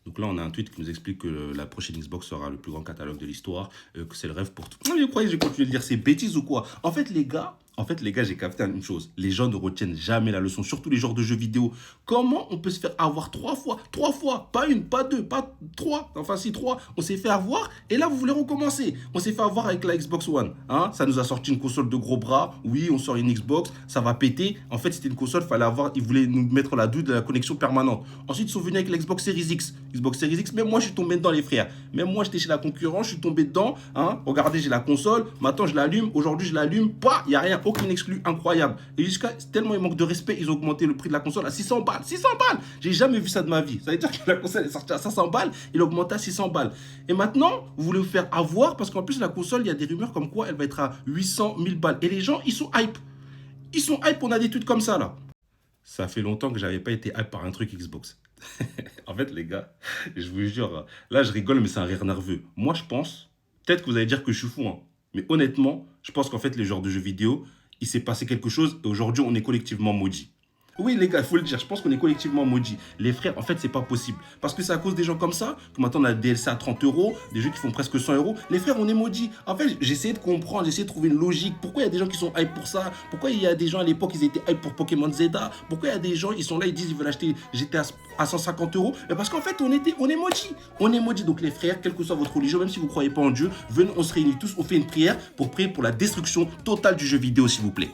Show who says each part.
Speaker 1: Donc là, on a un tweet qui nous explique que la prochaine Xbox sera le plus grand catalogue de l'histoire, que c'est le rêve pour tout. Non, mais vous croyez que je vais continuer de dire ces bêtises ou quoi? En fait, les gars, j'ai capté une chose. Les gens ne retiennent jamais la leçon, surtout les genres de jeux vidéo. Comment on peut se faire avoir trois fois, pas une, pas deux, pas trois, enfin si trois, on s'est fait avoir et là vous voulez recommencer. On s'est fait avoir avec la Xbox One, hein, ça nous a sorti une console de gros bras, oui on sort une Xbox, ça va péter. En fait c'était une console, fallait avoir, ils voulaient nous mettre la douille de la connexion permanente. Ensuite ils sont venus avec l'Xbox Series X. Xbox Series X, même moi je suis tombé dedans les frères. Même moi j'étais chez la concurrence, je suis tombé dedans, hein. Regardez j'ai la console, maintenant je l'allume, aujourd'hui je l'allume, pas, il n'y a rien, aucun exclu, incroyable. Et jusqu'à tellement il manque de respect, ils ont augmenté le prix de la console à 600 balles. 600 balles. J'ai jamais vu ça de ma vie. Ça veut dire que la console est sortie à 500 balles, il a augmenté à 600 balles. Et maintenant, vous voulez vous faire avoir parce qu'en plus la console, il y a des rumeurs comme quoi elle va être à 800 000 balles. Et les gens, ils sont hype. Ils sont hype, on a des tweets comme ça là. Ça fait longtemps que j'avais pas été hype par un truc Xbox. En fait, les gars, je vous jure, là je rigole, mais c'est un rire nerveux. Moi, je pense, peut-être que vous allez dire que je suis fou, hein, mais honnêtement, je pense qu'en fait, les genres de jeux vidéo, il s'est passé quelque chose et aujourd'hui, on est collectivement maudits. Oui, les gars, il faut le dire. Je pense qu'on est collectivement maudits. Les frères, en fait, c'est pas possible. Parce que c'est à cause des gens comme ça que maintenant on a des DLC à 30 euros, des jeux qui font presque 100 euros. Les frères, on est maudits. En fait, j'essayais de comprendre, j'essayais de trouver une logique. Pourquoi il y a des gens qui sont hype pour ça? Pourquoi il y a des gens à l'époque, ils étaient hype pour Pokémon Zelda? Pourquoi il y a des gens, ils sont là, ils disent ils veulent acheter GTA à 150 euros? Mais parce qu'en fait, on est maudits. On est maudits. Donc, les frères, quelle que soit votre religion, même si vous ne croyez pas en Dieu, venez, on se réunit tous, on fait une prière pour prier pour la destruction totale du jeu vidéo, s'il vous plaît.